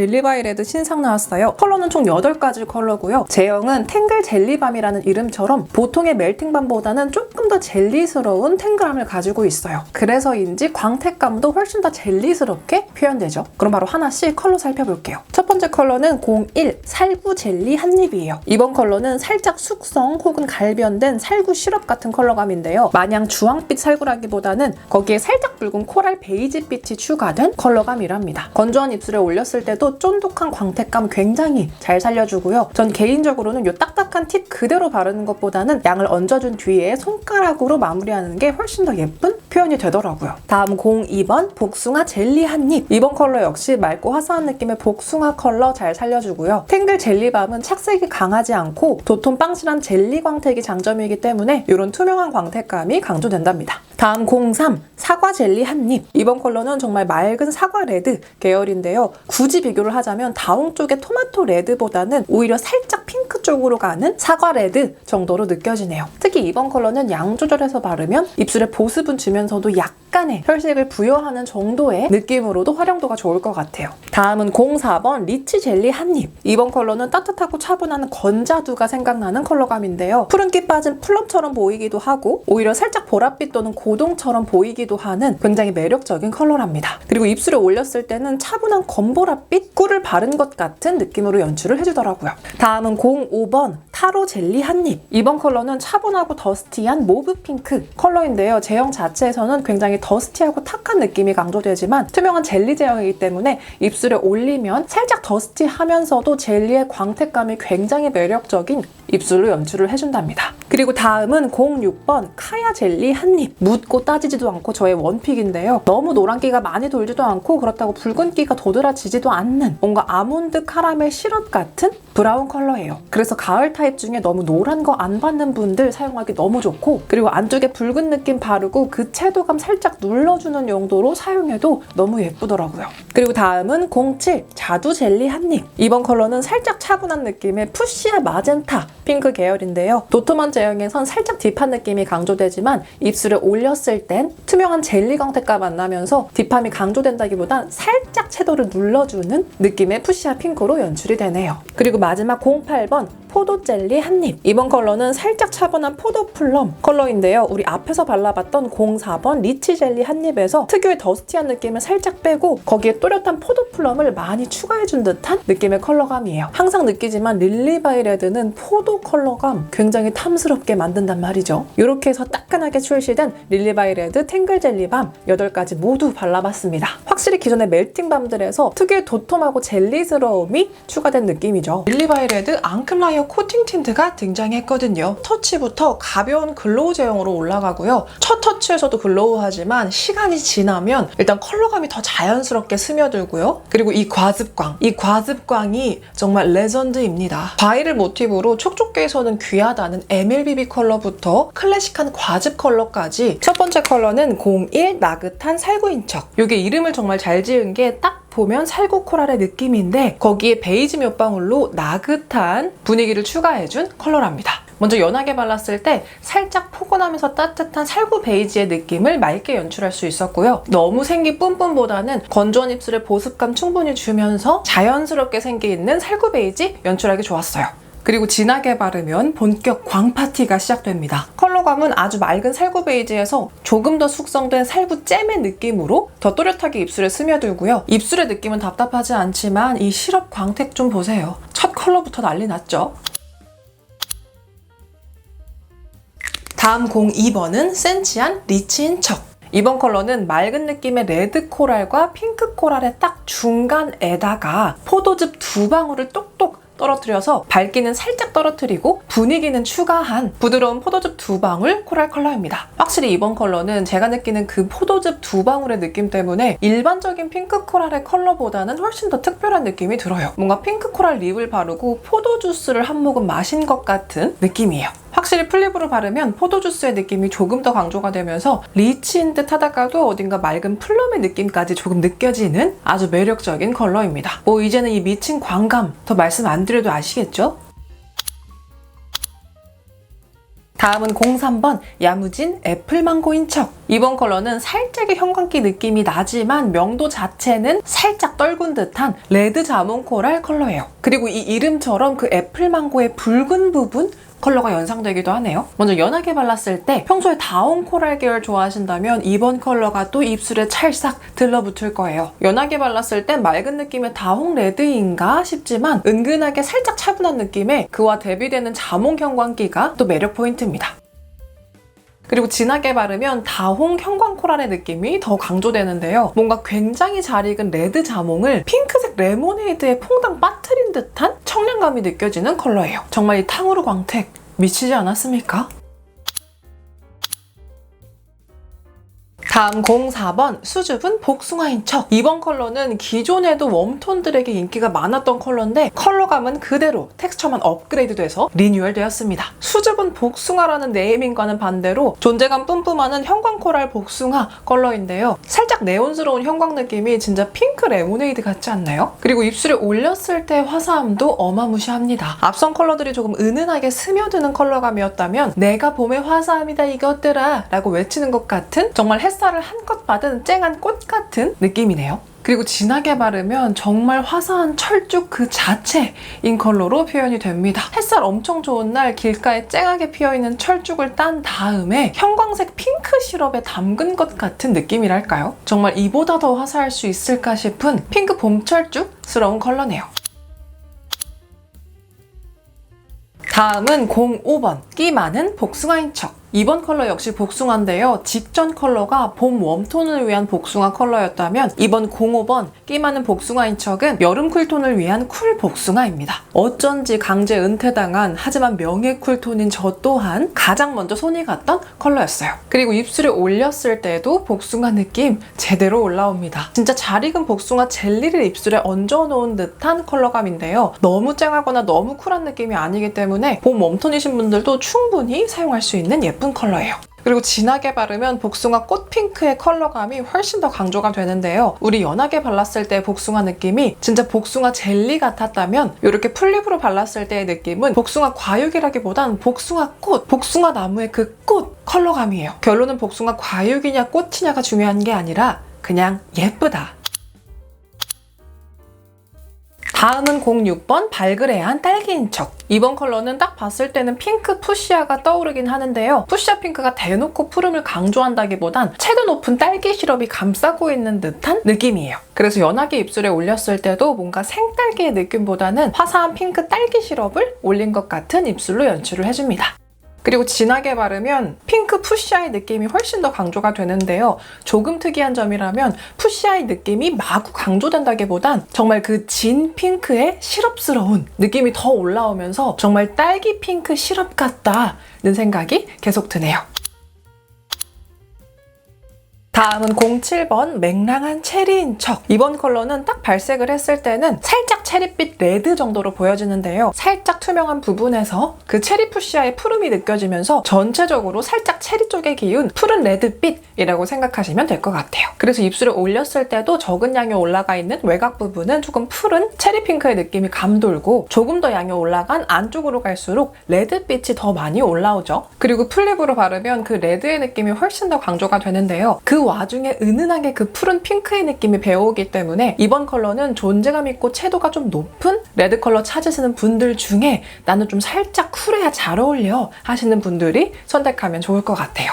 릴리바이레드 신상 나왔어요. 컬러는 총 8가지 컬러고요. 제형은 탱글 젤리밤이라는 이름처럼 보통의 멜팅밤보다는 조금 더 젤리스러운 탱글함을 가지고 있어요. 그래서인지 광택감도 훨씬 더 젤리스럽게 표현되죠. 그럼 바로 하나씩 컬러 살펴볼게요. 첫 번째 컬러는 01 살구 젤리 한입이에요. 이번 컬러는 살짝 숙성 혹은 갈변된 살구 시럽 같은 컬러감인데요. 마냥 주황빛 살구라기보다는 거기에 살짝 붉은 코랄 베이지빛이 추가된 컬러감이랍니다. 건조한 입술에 올렸을 때도 쫀득한 광택감 굉장히 잘 살려주고요. 전 개인적으로는 이 딱딱한 팁 그대로 바르는 것보다는 양을 얹어준 뒤에 손가락으로 마무리하는 게 훨씬 더 예쁜 표현이 되더라고요. 다음 02번 복숭아 젤리 한입. 이번 컬러 역시 맑고 화사한 느낌의 복숭아 컬러 잘 살려주고요. 탱글 젤리밤은 착색이 강하지 않고 도톰 빵실한 젤리 광택이 장점이기 때문에 이런 투명한 광택감이 강조된답니다. 다음 03 사과 젤리 한입. 이번 컬러는 정말 맑은 사과 레드 계열인데요. 굳이 비교를 하자면 다홍 쪽의 토마토 레드보다는 오히려 살짝 핑크 쪽으로 가는 사과 레드 정도로 느껴지네요. 특히 이번 컬러는 양 조절해서 바르면 입술에 보습은 주면서도 약간의 혈색을 부여하는 정도의 느낌으로도 활용도가 좋을 것 같아요. 다음은 04번 리치 젤리 한입. 이번 컬러는 따뜻하고 차분한 건자두가 생각나는 컬러감인데요. 푸른기 빠진 플럼처럼 보이기도 하고 오히려 살짝 보랏빛 또는 고동처럼 보이기도 하는 굉장히 매력적인 컬러랍니다. 그리고 입술에 올렸을 때는 차분한 검보랏빛 꿀을 바른 것 같은 느낌으로 연출을 해주더라고요. 다음은 05번 타로 젤리 한입. 이번 컬러는 차분하고 더스티한 모브 핑크 컬러인데요. 제형 자체에서는 굉장히 더스티하고 탁한 느낌이 강조되지만 투명한 젤리 제형이기 때문에 입술에 올리면 살짝 더스티하면서도 젤리의 광택감이 굉장히 매력적인 입술로 연출을 해준답니다. 그리고 다음은 06번 카야 젤리 한입. 묻고 따지지도 않고 저의 원픽인데요. 너무 노란기가 많이 돌지도 않고 그렇다고 붉은기가 도드라지지도 않는 뭔가 아몬드 카라멜 시럽 같은 브라운 컬러예요. 그래서 가을 타입 중에 너무 노란 거 안 받는 분들 사용하기 너무 좋고 그리고 안쪽에 붉은 느낌 바르고 그 채도감 살짝 눌러주는 용도로 사용해도 너무 예쁘더라고요. 그리고 다음은 07 자두 젤리 한입. 이번 컬러는 살짝 차분한 느낌의 푸시아 마젠타 핑크 계열인데요. 도톰한 제형에선 살짝 딥한 느낌이 강조되지만 입술에 올렸을 땐 투명한 젤리 광택감 만나면서 딥함이 강조된다기보단 살짝 채도를 눌러주는 느낌의 푸시아 핑크로 연출이 되네요. 그리고 마지막 08번 포도 젤리 한입. 이번 컬러는 살짝 차분한 포도 플럼 컬러인데요. 우리 앞에서 발라봤던 04번 리치 젤리 한입에서 특유의 더스티한 느낌을 살짝 빼고 거기에 또렷한 포도 플럼을 많이 추가해준 듯한 느낌의 컬러감이에요. 항상 느끼지만 릴리바이레드는 포도 컬러감 굉장히 탐스럽게 만든단 말이죠. 이렇게 해서 따끈하게 출시된 릴리바이레드 탱글 젤리밤 8가지 모두 발라봤습니다. 확실히 기존의 멜팅밤들에서 특유의 도톰하고 젤리스러움이 추가된 느낌이죠. 릴리바이레드 앙클라이어 코팅 틴트가 등장했거든요. 터치부터 가벼운 글로우 제형으로 올라가고요. 첫 터치에서도 글로우하지만 시간이 지나면 일단 컬러감이 더 자연스럽게 스며들고요. 그리고 이 과즙광이 정말 레전드입니다. 바이를 모티브로 촉촉계에서는 귀하다는 MLBB 컬러부터 클래식한 과즙 컬러까지 첫 번째 컬러는 01 나긋한 살구인 척. 이게 이름을 정말 잘 지은 게 딱 보면 살구 코랄의 느낌인데 거기에 베이지 몇 방울로 나긋한 분위기를 추가해준 컬러랍니다. 먼저 연하게 발랐을 때 살짝 포근하면서 따뜻한 살구 베이지의 느낌을 맑게 연출할 수 있었고요. 너무 생기 뿜뿜보다는 건조한 입술에 보습감 충분히 주면서 자연스럽게 생기 있는 살구 베이지 연출하기 좋았어요. 그리고 진하게 바르면 본격 광파티가 시작됩니다. 컬러감은 아주 맑은 살구 베이지에서 조금 더 숙성된 살구 잼의 느낌으로 더 또렷하게 입술에 스며들고요. 입술의 느낌은 답답하지 않지만 이 시럽 광택 좀 보세요. 첫 컬러부터 난리 났죠? 다음 02번은 센치한 리치인 척. 이번 컬러는 맑은 느낌의 레드 코랄과 핑크 코랄의 딱 중간에다가 포도즙 2방울을 똑똑 떨어뜨려서 밝기는 살짝 떨어뜨리고 분위기는 추가한 부드러운 포도즙 2방울 코랄 컬러입니다. 확실히 이번 컬러는 제가 느끼는 그 포도즙 2방울의 느낌 때문에 일반적인 핑크 코랄의 컬러보다는 훨씬 더 특별한 느낌이 들어요. 뭔가 핑크 코랄 립을 바르고 포도 주스를 한 모금 마신 것 같은 느낌이에요. 확실히 플립으로 바르면 포도주스의 느낌이 조금 더 강조가 되면서 리치인 듯 하다가도 어딘가 맑은 플럼의 느낌까지 조금 느껴지는 아주 매력적인 컬러입니다. 이제는 이 미친 광감 더 말씀 안 드려도 아시겠죠? 다음은 03번 야무진 애플망고인 척. 이번 컬러는 살짝의 형광기 느낌이 나지만 명도 자체는 살짝 떨군 듯한 레드 자몽 코랄 컬러예요. 그리고 이 이름처럼 그 애플망고의 붉은 부분 컬러가 연상되기도 하네요. 먼저 연하게 발랐을 때 평소에 다운 코랄 계열 좋아하신다면 이번 컬러가 또 입술에 찰싹 들러붙을 거예요. 연하게 발랐을 땐 맑은 느낌의 다홍 레드인가 싶지만 은근하게 살짝 차분한 느낌에 그와 대비되는 자몽 형광기가 또 매력 포인트입니다. 그리고 진하게 바르면 다홍 형광 코랄의 느낌이 더 강조되는데요. 뭔가 굉장히 잘 익은 레드 자몽을 핑크색 레모네이드에 퐁당 빠뜨린 듯한 청량감이 느껴지는 컬러예요. 정말 이 탕후루 광택 미치지 않았습니까? 다음 04번 수줍은 복숭아인 척. 이번 컬러는 기존에도 웜톤들에게 인기가 많았던 컬러인데 컬러감은 그대로 텍스처만 업그레이드 돼서 리뉴얼 되었습니다. 수줍은 복숭아라는 네이밍과는 반대로 존재감 뿜뿜하는 형광 코랄 복숭아 컬러인데요. 살짝 네온스러운 형광 느낌이 진짜 핑크 레모네이드 같지 않나요? 그리고 입술에 올렸을 때 화사함도 어마무시합니다. 앞선 컬러들이 조금 은은하게 스며드는 컬러감이었다면 내가 봄의 화사함이다 이것들아 라고 외치는 것 같은 정말 햇살을 한껏 받은 쨍한 꽃 같은 느낌이네요. 그리고 진하게 바르면 정말 화사한 철쭉 그 자체인 컬러로 표현이 됩니다. 햇살 엄청 좋은 날 길가에 쨍하게 피어있는 철쭉을 딴 다음에 형광색 핑크 시럽에 담근 것 같은 느낌이랄까요? 정말 이보다 더 화사할 수 있을까 싶은 핑크 봄철쭉스러운 컬러네요. 다음은 05번 끼 많은 복숭아인 척. 이번 컬러 역시 복숭아인데요. 직전 컬러가 봄 웜톤을 위한 복숭아 컬러였다면 이번 05번 끼 많은 복숭아인 척은 여름 쿨톤을 위한 쿨 복숭아입니다. 어쩐지 강제 은퇴당한 하지만 명예 쿨톤인 저 또한 가장 먼저 손이 갔던 컬러였어요. 그리고 입술에 올렸을 때도 복숭아 느낌 제대로 올라옵니다. 진짜 잘 익은 복숭아 젤리를 입술에 얹어놓은 듯한 컬러감인데요. 너무 쨍하거나 너무 쿨한 느낌이 아니기 때문에 봄 웜톤이신 분들도 충분히 사용할 수 있는 예쁜 컬러예요. 그리고 진하게 바르면 복숭아 꽃핑크의 컬러감이 훨씬 더 강조가 되는데요. 우리 연하게 발랐을 때 복숭아 느낌이 진짜 복숭아 젤리 같았다면 이렇게 풀립으로 발랐을 때의 느낌은 복숭아 과육이라기보단 복숭아 꽃, 복숭아 나무의 그 꽃 컬러감이에요. 결론은 복숭아 과육이냐 꽃이냐가 중요한 게 아니라 그냥 예쁘다. 다음은 06번 발그레한 딸기인 척. 이번 컬러는 딱 봤을 때는 핑크 푸시아가 떠오르긴 하는데요. 푸시아 핑크가 대놓고 푸름을 강조한다기보단 채도 높은 딸기 시럽이 감싸고 있는 듯한 느낌이에요. 그래서 연하게 입술에 올렸을 때도 뭔가 생딸기의 느낌보다는 화사한 핑크 딸기 시럽을 올린 것 같은 입술로 연출을 해줍니다. 그리고 진하게 바르면 핑크 푸시아의 느낌이 훨씬 더 강조가 되는데요. 조금 특이한 점이라면 푸시아의 느낌이 마구 강조된다기보단 정말 그 진 핑크의 시럽스러운 느낌이 더 올라오면서 정말 딸기 핑크 시럽 같다는 생각이 계속 드네요. 다음은 07번 맹랑한 체리인 척. 이번 컬러는 딱 발색을 했을 때는 살짝 체리빛 레드 정도로 보여지는데요. 살짝 투명한 부분에서 그 체리 푸시아의 푸름이 느껴지면서 전체적으로 살짝 체리 쪽에 기운 푸른 레드빛이라고 생각하시면 될 것 같아요. 그래서 입술에 올렸을 때도 적은 양이 올라가 있는 외곽 부분은 조금 푸른 체리 핑크의 느낌이 감돌고 조금 더 양이 올라간 안쪽으로 갈수록 레드빛이 더 많이 올라오죠. 그리고 풀립으로 바르면 그 레드의 느낌이 훨씬 더 강조가 되는데요. 그 와중에 은은하게 그 푸른 핑크의 느낌이 배어오기 때문에 이번 컬러는 존재감 있고 채도가 좀 높은 레드 컬러 찾으시는 분들 중에 나는 좀 살짝 쿨해야 잘 어울려 하시는 분들이 선택하면 좋을 것 같아요.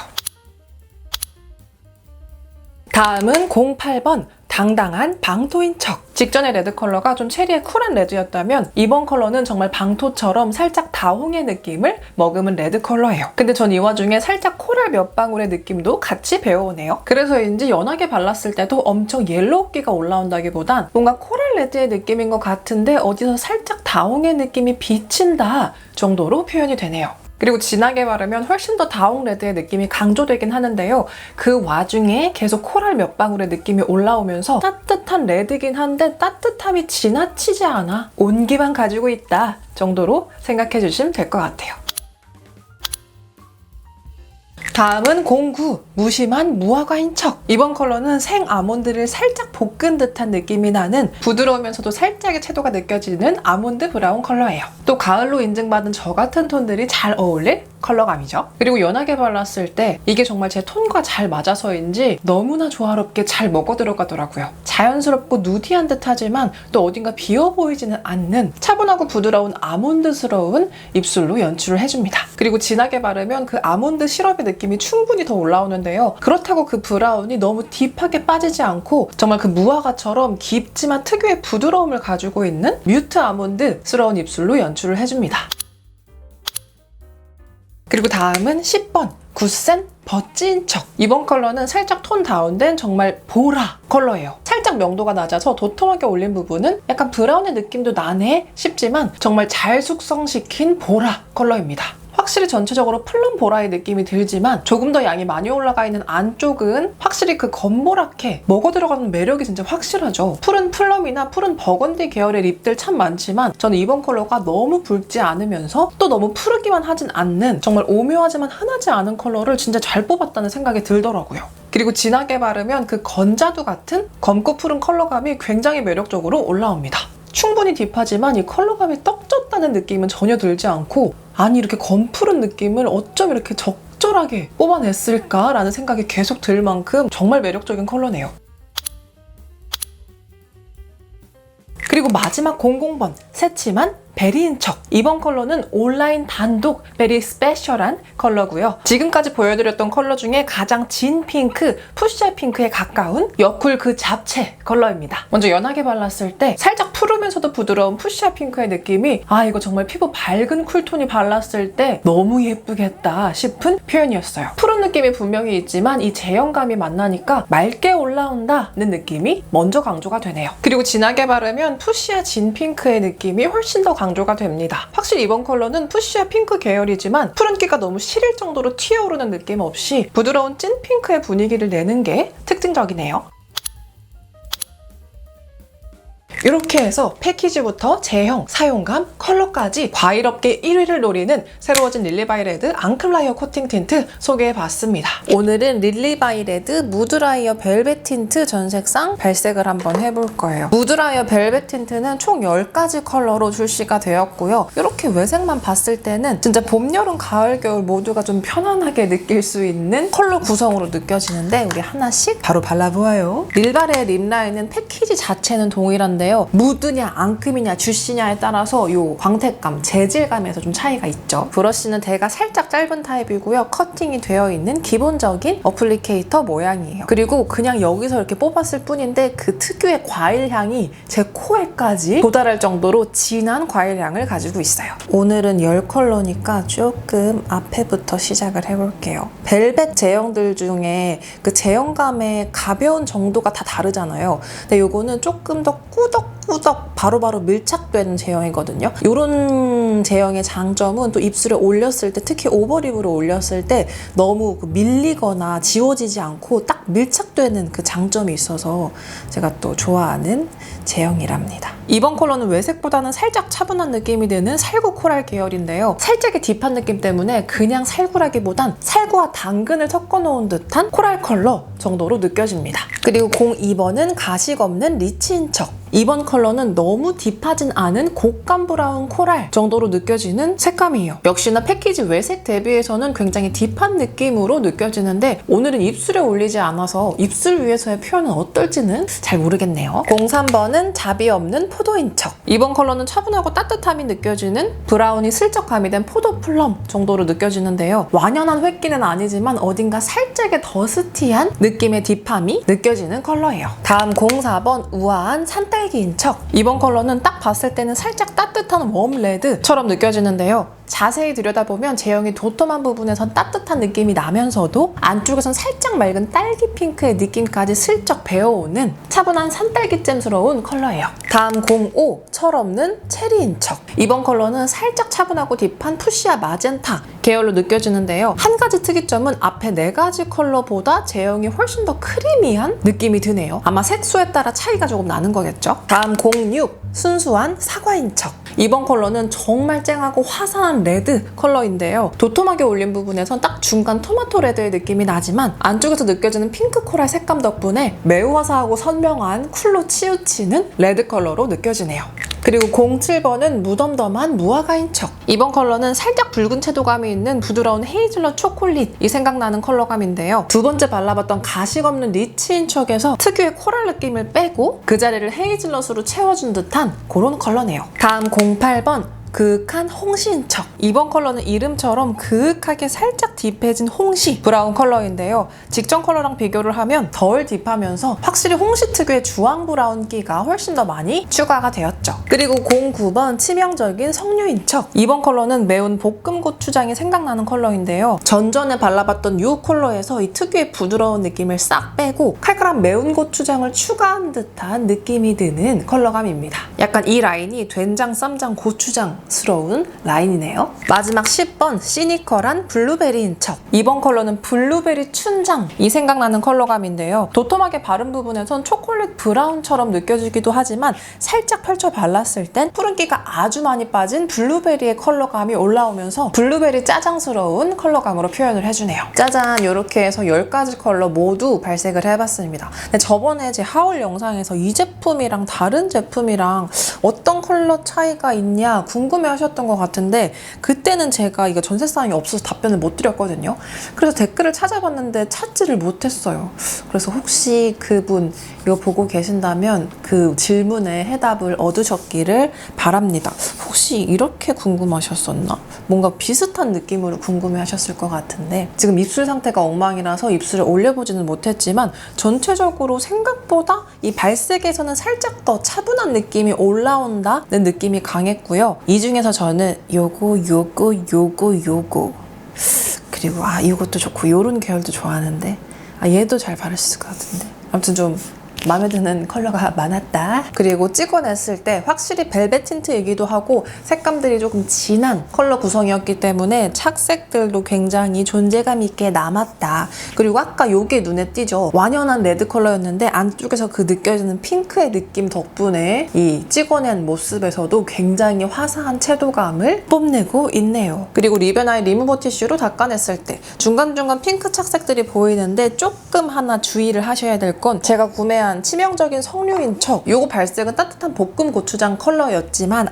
다음은 08번 당당한 방토인 척. 직전의 레드 컬러가 좀 체리의 쿨한 레드였다면 이번 컬러는 정말 방토처럼 살짝 다홍의 느낌을 머금은 레드 컬러예요. 근데 전 이 와중에 살짝 코랄 몇 방울의 느낌도 같이 배어오네요. 그래서인지 연하게 발랐을 때도 엄청 옐로우기가 올라온다기보단 뭔가 코랄 레드의 느낌인 것 같은데 어디서 살짝 다홍의 느낌이 비친다 정도로 표현이 되네요. 그리고 진하게 바르면 훨씬 더 다홍 레드의 느낌이 강조되긴 하는데요. 그 와중에 계속 코랄 몇 방울의 느낌이 올라오면서 따뜻한 레드긴 한데 따뜻함이 지나치지 않아 온기만 가지고 있다 정도로 생각해 주시면 될 것 같아요. 다음은 09 무심한 무화과인 척. 이번 컬러는 생 아몬드를 살짝 볶은 듯한 느낌이 나는 부드러우면서도 살짝의 채도가 느껴지는 아몬드 브라운 컬러예요. 또 가을로 인증받은 저 같은 톤들이 잘 어울릴 컬러감이죠. 그리고 연하게 발랐을 때 이게 정말 제 톤과 잘 맞아서인지 너무나 조화롭게 잘 먹어 들어가더라고요. 자연스럽고 누디한 듯하지만 또 어딘가 비어 보이지는 않는 차분하고 부드러운 아몬드스러운 입술로 연출을 해줍니다. 그리고 진하게 바르면 그 아몬드 시럽의 느낌이 충분히 더 올라오는데요. 그렇다고 그 브라운이 너무 딥하게 빠지지 않고 정말 그 무화과처럼 깊지만 특유의 부드러움을 가지고 있는 뮤트 아몬드스러운 입술로 연출을 해줍니다. 그리고 다음은 10번 구센 버찌인 척. 이번 컬러는 살짝 톤 다운된 정말 보라 컬러예요. 살짝 명도가 낮아서 도톰하게 올린 부분은 약간 브라운의 느낌도 나네 싶지만 정말 잘 숙성시킨 보라 컬러입니다. 확실히 전체적으로 플럼 보라의 느낌이 들지만 조금 더 양이 많이 올라가 있는 안쪽은 확실히 그 검보랗게 먹어 들어가는 매력이 진짜 확실하죠. 푸른 플럼이나 푸른 버건디 계열의 립들 참 많지만 저는 이번 컬러가 너무 붉지 않으면서 또 너무 푸르기만 하진 않는 정말 오묘하지만 흔하지 않은 컬러를 진짜 잘 뽑았다는 생각이 들더라고요. 그리고 진하게 바르면 그 건자두 같은 검고 푸른 컬러감이 굉장히 매력적으로 올라옵니다. 충분히 딥하지만 이 컬러감이 떡졌다는 느낌은 전혀 들지 않고 아니 이렇게 검푸른 느낌을 어쩜 이렇게 적절하게 뽑아냈을까라는 생각이 계속 들 만큼 정말 매력적인 컬러네요. 그리고 마지막 00번 새침한 베리인 척. 이번 컬러는 온라인 단독 베리 스페셜한 컬러고요. 지금까지 보여드렸던 컬러 중에 가장 진 핑크, 푸시아 핑크에 가까운 여쿨 그 잡채 컬러입니다. 먼저 연하게 발랐을 때 살짝 푸르면서도 부드러운 푸시아 핑크의 느낌이 아 이거 정말 피부 밝은 쿨톤이 발랐을 때 너무 예쁘겠다 싶은 표현이었어요. 푸른 느낌이 분명히 있지만 이 제형감이 만나니까 맑게 올라온다는 느낌이 먼저 강조가 되네요. 그리고 진하게 바르면 푸시아 진 핑크의 느낌이 훨씬 더 강조가 됩니다. 확실히 이번 컬러는 푸시아 핑크 계열이지만 푸른기가 너무 시릴 정도로 튀어오르는 느낌 없이 부드러운 찐 핑크의 분위기를 내는 게 특징적이네요. 이렇게 해서 패키지부터 제형, 사용감, 컬러까지 과일 업계 1위를 노리는 새로워진 릴리바이레드 앙클라이어 코팅 틴트 소개해봤습니다. 오늘은 릴리바이레드 무드라이어 벨벳 틴트 전색상 발색을 한번 해볼 거예요. 무드라이어 벨벳 틴트는 총 10가지 컬러로 출시가 되었고요. 이렇게 외색만 봤을 때는 진짜 봄, 여름, 가을, 겨울 모두가 좀 편안하게 느낄 수 있는 컬러 구성으로 느껴지는데 우리 하나씩 바로 발라보아요. 릴바레의 립라인은 패키지 자체는 동일한데 무드냐 앙큼이냐 주시냐에 따라서 이 광택감, 재질감에서 좀 차이가 있죠. 브러쉬는 대가 살짝 짧은 타입이고요. 커팅이 되어 있는 기본적인 어플리케이터 모양이에요. 그리고 그냥 여기서 이렇게 뽑았을 뿐인데 그 특유의 과일 향이 제 코에까지 도달할 정도로 진한 과일 향을 가지고 있어요. 오늘은 10컬러니까 조금 앞에부터 시작을 해볼게요. 벨벳 제형들 중에 그 제형감의 가벼운 정도가 다 다르잖아요. 근데 이거는 조금 더 꾸덕꾸덕 바로바로 밀착되는 제형이거든요. 이런 제형의 장점은 또 입술에 올렸을 때 특히 오버립으로 올렸을 때 너무 밀리거나 지워지지 않고 딱 밀착되는 그 장점이 있어서 제가 또 좋아하는 제형이랍니다. 이번 컬러는 외색보다는 살짝 차분한 느낌이 드는 살구 코랄 계열인데요. 살짝의 딥한 느낌 때문에 그냥 살구라기보단 살구와 당근을 섞어 놓은 듯한 코랄 컬러 정도로 느껴집니다. 그리고 02번은 가식 없는 리치인 척. 이번 컬러는 너무 딥하진 않은 곡감 브라운 코랄 정도로 느껴지는 색감이에요. 역시나 패키지 외색 대비해서는 굉장히 딥한 느낌으로 느껴지는데 오늘은 입술에 올리지 않아서 입술 위에서의 표현은 어떨지는 잘 모르겠네요. 03번은 잡이 없는 포도인 척. 이번 컬러는 차분하고 따뜻함이 느껴지는 브라운이 슬쩍 가미된 포도 플럼 정도로 느껴지는데요. 완연한 획기는 아니지만 어딘가 살짝의 더스티한 느낌의 딥함이 느껴지는 컬러예요. 다음 04번 우아한 산딸기인 척. 이번 컬러는 딱 봤을 때는 살짝 따뜻한 웜레드처럼 느껴지는데요. 자세히 들여다보면 제형이 도톰한 부분에선 따뜻한 느낌이 나면서도 안쪽에선 살짝 맑은 딸기 핑크의 느낌까지 슬쩍 배어오는 차분한 산딸기잼스러운 컬러예요. 다음 05, 철없는 체리인 척. 이번 컬러는 살짝 차분하고 딥한 푸시아 마젠타 계열로 느껴지는데요. 한 가지 특이점은 앞에 4가지 컬러보다 제형이 훨씬 더 크리미한 느낌이 드네요. 아마 색수에 따라 차이가 조금 나는 거겠죠. 다음 06, 순수한 사과인 척. 이번 컬러는 정말 쨍하고 화사한 레드 컬러인데요. 도톰하게 올린 부분에선 딱 중간 토마토 레드의 느낌이 나지만 안쪽에서 느껴지는 핑크 코랄 색감 덕분에 매우 화사하고 선명한 쿨로 치우치는 레드 컬러로 느껴지네요. 그리고 07번은 무덤덤한 무화과인 척. 이번 컬러는 살짝 붉은 채도감이 있는 부드러운 헤이즐넛 초콜릿이 생각나는 컬러감인데요. 두 번째 발라봤던 가식 없는 리치인 척에서 특유의 코랄 느낌을 빼고 그 자리를 헤이즐넛으로 채워준 듯한 그런 컬러네요. 다음 08번. 그윽한 홍시인 척. 이번 컬러는 이름처럼 그윽하게 살짝 딥해진 홍시 브라운 컬러인데요. 직전 컬러랑 비교를 하면 덜 딥하면서 확실히 홍시 특유의 주황 브라운기가 훨씬 더 많이 추가가 되었죠. 그리고 09번 치명적인 석류인 척. 이번 컬러는 매운 볶음 고추장이 생각나는 컬러인데요. 전전에 발라봤던 이 컬러에서 이 특유의 부드러운 느낌을 싹 빼고 칼칼한 매운 고추장을 추가한 듯한 느낌이 드는 컬러감입니다. 약간 이 라인이 된장, 쌈장, 고추장 스러운 라인이네요. 마지막 10번 시니컬한 블루베리인 척. 이번 컬러는 블루베리 춘장이 생각나는 컬러감인데요. 도톰하게 바른 부분에선 초콜릿 브라운처럼 느껴지기도 하지만 살짝 펼쳐 발랐을 땐 푸른기가 아주 많이 빠진 블루베리의 컬러감이 올라오면서 블루베리 짜장스러운 컬러감으로 표현을 해주네요. 짜잔, 이렇게 해서 10가지 컬러 모두 발색을 해봤습니다. 근데 저번에 제 하울 영상에서 이 제품이랑 다른 제품이랑 어떤 컬러 차이가 있냐 궁금해 하셨던 것 같은데 그때는 제가 이거 전세사항이 없어서 답변을 못 드렸거든요. 그래서 댓글을 찾아봤는데 찾지를 못했어요. 그래서 혹시 그분 이거 보고 계신다면 그 질문에 해답을 얻으셨기를 바랍니다. 혹시 이렇게 궁금하셨었나? 뭔가 비슷한 느낌으로 궁금해 하셨을 것 같은데 지금 입술 상태가 엉망이라서 입술을 올려보지는 못했지만 전체적으로 생각보다 이 발색에서는 살짝 더 차분한 느낌이 올라온다는 느낌이 강했고요. 이 중에서 저는 요거 그리고 이것도 좋고 요런 계열도 좋아하는데 얘도 잘 바를 수 있을 것 같은데 아무튼 좀 마음에 드는 컬러가 많았다. 그리고 찍어냈을 때 확실히 벨벳 틴트이기도 하고 색감들이 조금 진한 컬러 구성이었기 때문에 착색들도 굉장히 존재감 있게 남았다. 그리고 아까 요게 눈에 띄죠. 완연한 레드 컬러였는데 안쪽에서 그 느껴지는 핑크의 느낌 덕분에 이 찍어낸 모습에서도 굉장히 화사한 채도감을 뽐내고 있네요. 그리고 리베나의 리무버 티슈로 닦아냈을 때 중간중간 핑크 착색들이 보이는데 조금 하나 주의를 하셔야 될 건 제가 구매한 치명적인 석류인 척 요거 발색은 따뜻한 볶음 고추장 컬러였지만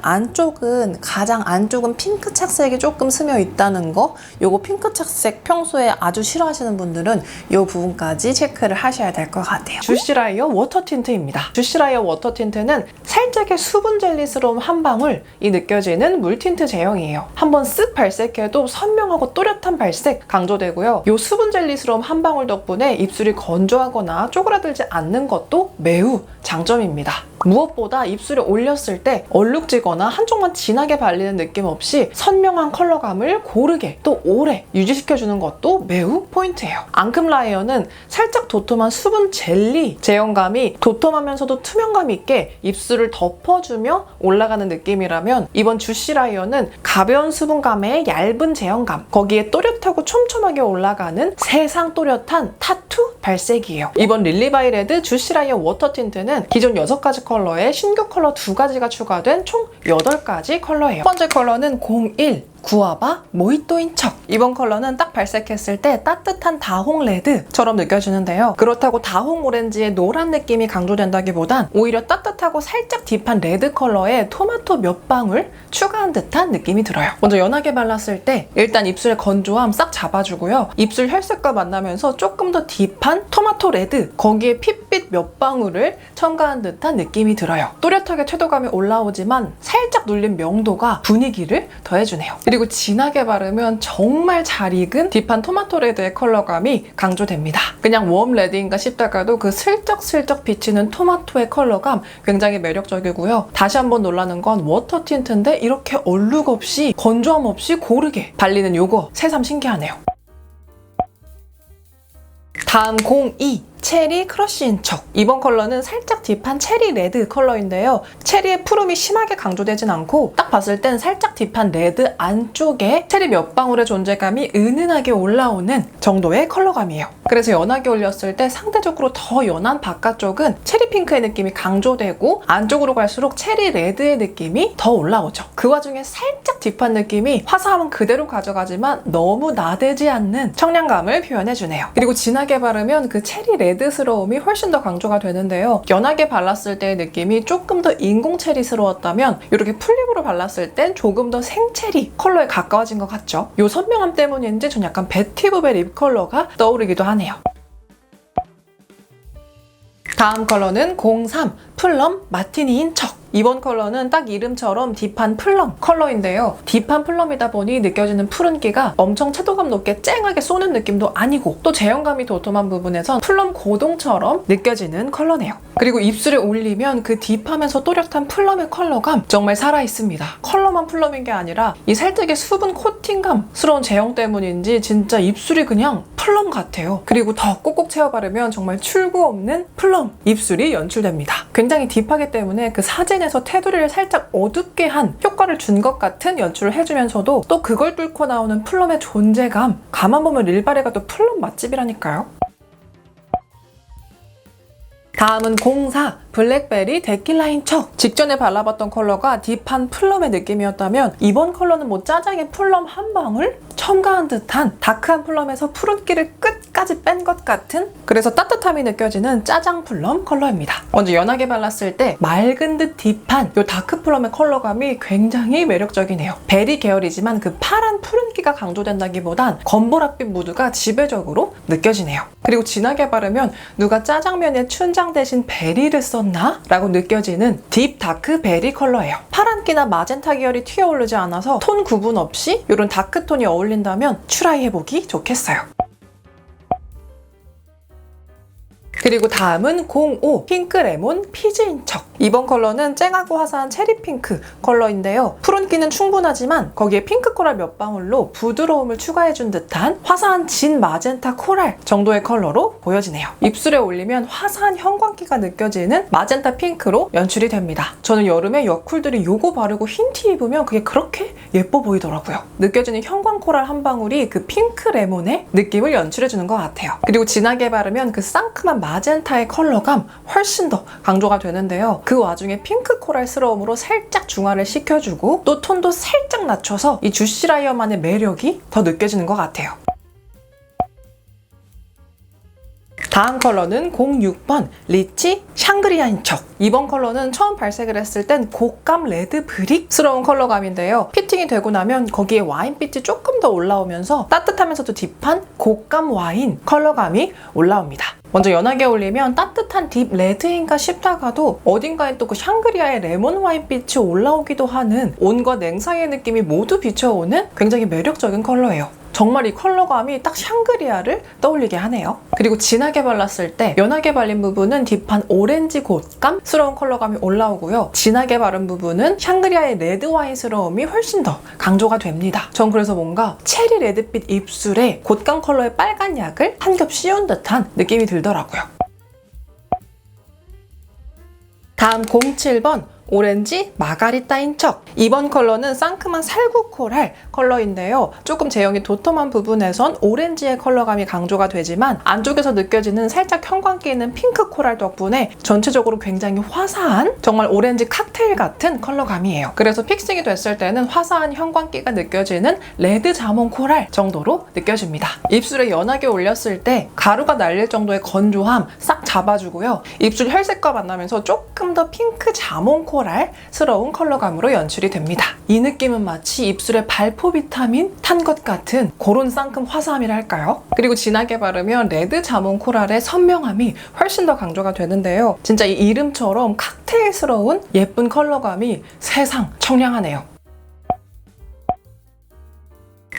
가장 안쪽은 핑크 착색이 조금 스며 있다는 거. 요거 핑크 착색 평소에 아주 싫어하시는 분들은 요 부분까지 체크를 하셔야 될 것 같아요. 주시라이어 워터 틴트입니다. 주시라이어 워터 틴트는 살짝의 수분 젤리스러움 한 방울이 느껴지는 물 틴트 제형이에요. 한번 쓱 발색해도 선명하고 또렷한 발색 강조되고요. 요 수분 젤리스러움 한 방울 덕분에 입술이 건조하거나 쪼그라들지 않는 것도 매우 장점입니다. 무엇보다 입술에 올렸을 때 얼룩지거나 한쪽만 진하게 발리는 느낌 없이 선명한 컬러감을 고르게 또 오래 유지시켜주는 것도 매우 포인트예요. 앙큼 라이어는 살짝 도톰한 수분 젤리 제형감이 도톰하면서도 투명감 있게 입술을 덮어주며 올라가는 느낌이라면 이번 주시 라이어는 가벼운 수분감의 얇은 제형감 거기에 또렷하고 촘촘하게 올라가는 세상 또렷한 타투 발색이에요. 이번 릴리바이 레드 주시 라이어 워터 틴트는 기존 6가지 컬러에 신규 컬러 2가지가 추가된 총 8가지 컬러예요. 첫 번째 컬러는 01 구아바 모히또인 척. 이번 컬러는 딱 발색했을 때 따뜻한 다홍 레드처럼 느껴지는데요. 그렇다고 다홍 오렌지의 노란 느낌이 강조된다기보단 오히려 따뜻하고 살짝 딥한 레드 컬러에 토마토 몇 방울 추가한 듯한 느낌이 들어요. 먼저 연하게 발랐을 때 일단 입술의 건조함 싹 잡아주고요. 입술 혈색과 만나면서 조금 더 딥한 토마토 레드 거기에 핏빛 몇 방울을 첨가한 듯한 느낌이 들어요. 또렷하게 채도감이 올라오지만 살짝 눌린 명도가 분위기를 더해주네요. 그리고 진하게 바르면 정말 잘 익은 딥한 토마토 레드의 컬러감이 강조됩니다. 그냥 웜 레드인가 싶다가도 그 슬쩍슬쩍 비치는 토마토의 컬러감 굉장히 매력적이고요. 다시 한번 놀라는 건 워터 틴트인데 이렇게 얼룩 없이 건조함 없이 고르게 발리는 요거 새삼 신기하네요. 다음 02 체리 크러쉬인 척. 이번 컬러는 살짝 딥한 체리 레드 컬러인데요. 체리의 푸름이 심하게 강조되진 않고 딱 봤을 땐 살짝 딥한 레드 안쪽에 체리 몇 방울의 존재감이 은은하게 올라오는 정도의 컬러감이에요. 그래서 연하게 올렸을 때 상대적으로 더 연한 바깥쪽은 체리 핑크의 느낌이 강조되고 안쪽으로 갈수록 체리 레드의 느낌이 더 올라오죠. 그 와중에 살짝 딥한 느낌이 화사함은 그대로 가져가지만 너무 나대지 않는 청량감을 표현해주네요. 그리고 진하게 바르면 그 체리 레드스러움이 훨씬 더 강조가 되는데요. 연하게 발랐을 때의 느낌이 조금 더 인공 체리스러웠다면 이렇게 풀립으로 발랐을 땐 조금 더 생체리 컬러에 가까워진 것 같죠? 이 선명함 때문인지 전 약간 베티브베 립 컬러가 떠오르기도 하네요. 다음 컬러는 03 플럼 마티니인 척. 이번 컬러는 딱 이름처럼 딥한 플럼 컬러인데요. 딥한 플럼이다 보니 느껴지는 푸른기가 엄청 채도감 높게 쨍하게 쏘는 느낌도 아니고 또 제형감이 도톰한 부분에선 플럼 고동처럼 느껴지는 컬러네요. 그리고 입술에 올리면 그 딥하면서 또렷한 플럼의 컬러감 정말 살아있습니다. 컬러만 플럼인 게 아니라 이 살짝의 수분 코팅감스러운 제형 때문인지 진짜 입술이 그냥 플럼 같아요. 그리고 더 꼭꼭 채워 바르면 정말 출구 없는 플럼 입술이 연출됩니다. 굉장히 딥하기 때문에 그 사진에서 테두리를 살짝 어둡게 한 효과를 준 것 같은 연출을 해주면서도 또 그걸 뚫고 나오는 플럼의 존재감, 가만 보면 릴바레가 또 플럼 맛집이라니까요. 다음은 04 블랙베리 데킬라인 척. 직전에 발라봤던 컬러가 딥한 플럼의 느낌이었다면 이번 컬러는 뭐 짜장의 플럼 한 방울? 첨가한 듯한 다크한 플럼에서 푸른기를 끝까지 뺀 것 같은, 그래서 따뜻함이 느껴지는 짜장 플럼 컬러입니다. 먼저 연하게 발랐을 때 맑은 듯 딥한 이 다크 플럼의 컬러감이 굉장히 매력적이네요. 베리 계열이지만 그 파란 푸른기가 강조된다기보단 건보랏빛 무드가 지배적으로 느껴지네요. 그리고 진하게 바르면 누가 짜장면에 춘장 대신 베리를 썼나? 라고 느껴지는 딥 다크 베리 컬러예요. 파란기나 마젠타 계열이 튀어오르지 않아서 톤 구분 없이 이런 다크톤이 어울린다면 트라이해보기 좋겠어요. 그리고 다음은 05 핑크 레몬 피즈인 척. 이번 컬러는 쨍하고 화사한 체리 핑크 컬러인데요. 푸른기는 충분하지만 거기에 핑크 코랄 몇 방울로 부드러움을 추가해준 듯한 화사한 진 마젠타 코랄 정도의 컬러로 보여지네요. 입술에 올리면 화사한 형광기가 느껴지는 마젠타 핑크로 연출이 됩니다. 저는 여름에 여쿨들이 요거 바르고 흰 티 입으면 그게 그렇게 예뻐 보이더라고요. 느껴지는 형광 코랄 한 방울이 그 핑크 레몬의 느낌을 연출해주는 것 같아요. 그리고 진하게 바르면 그 상큼한 마젠타의 컬러감 훨씬 더 강조가 되는데요. 그 와중에 핑크 코랄스러움으로 살짝 중화를 시켜주고 또 톤도 살짝 낮춰서 이 주시 라이어만의 매력이 더 느껴지는 것 같아요. 다음 컬러는 06번 리치 샹그리아인 척. 이번 컬러는 처음 발색을 했을 땐 곶감 레드 브릭스러운 컬러감인데요. 피팅이 되고 나면 거기에 와인빛이 조금 더 올라오면서 따뜻하면서도 딥한 곶감 와인 컬러감이 올라옵니다. 먼저 연하게 올리면 따뜻한 딥 레드인가 싶다가도 어딘가에 또 그 샹그리아의 레몬 와인빛이 올라오기도 하는 온과 냉 사이의 느낌이 모두 비춰오는 굉장히 매력적인 컬러예요. 정말 이 컬러감이 딱 샹그리아를 떠올리게 하네요. 그리고 진하게 발랐을 때 연하게 발린 부분은 딥한 오렌지 곶감스러운 컬러감이 올라오고요. 진하게 바른 부분은 샹그리아의 레드 와인스러움이 훨씬 더 강조가 됩니다. 전 그래서 뭔가 체리 레드빛 입술에 곶감 컬러의 빨간 약을 한 겹 씌운 듯한 느낌이 들더라고요. 다음 07번 오렌지 마가리따인 척. 이번 컬러는 상큼한 살구 코랄 컬러인데요. 조금 제형이 도톰한 부분에선 오렌지의 컬러감이 강조가 되지만 안쪽에서 느껴지는 살짝 형광기 있는 핑크 코랄 덕분에 전체적으로 굉장히 화사한 정말 오렌지 칵테일 같은 컬러감이에요. 그래서 픽싱이 됐을 때는 화사한 형광기가 느껴지는 레드 자몽 코랄 정도로 느껴집니다. 입술에 연하게 올렸을 때 가루가 날릴 정도의 건조함 싹 잡아주고요. 입술 혈색과 만나면서 조금 더 핑크 자몽 코랄스러운 컬러감으로 연출이 됩니다. 이 느낌은 마치 입술에 발포 비타민 탄 것 같은 그런 상큼 화사함이랄까요? 그리고 진하게 바르면 레드 자몽 코랄의 선명함이 훨씬 더 강조가 되는데요. 진짜 이 이름처럼 칵테일스러운 예쁜 컬러감이 세상 청량하네요.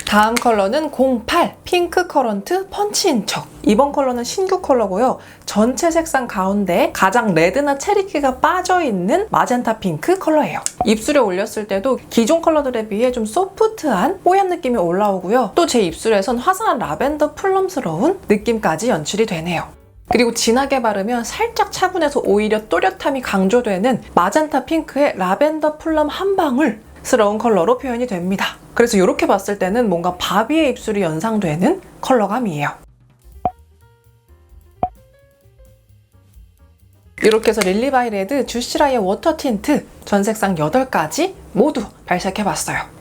다음 컬러는 08 핑크 커런트 펀치인 척. 이번 컬러는 신규 컬러고요. 전체 색상 가운데 가장 레드나 체리기가 빠져있는 마젠타 핑크 컬러예요. 입술에 올렸을 때도 기존 컬러들에 비해 좀 소프트한 뽀얀 느낌이 올라오고요. 또 제 입술에선 화사한 라벤더 플럼스러운 느낌까지 연출이 되네요. 그리고 진하게 바르면 살짝 차분해서 오히려 또렷함이 강조되는 마젠타 핑크의 라벤더 플럼 한 방울 스러운 컬러로 표현이 됩니다. 그래서 이렇게 봤을 때는 뭔가 바비의 입술이 연상되는 컬러감이에요. 이렇게 해서 릴리 바이 레드 주시라의 워터 틴트 전 색상 8가지 모두 발색해봤어요.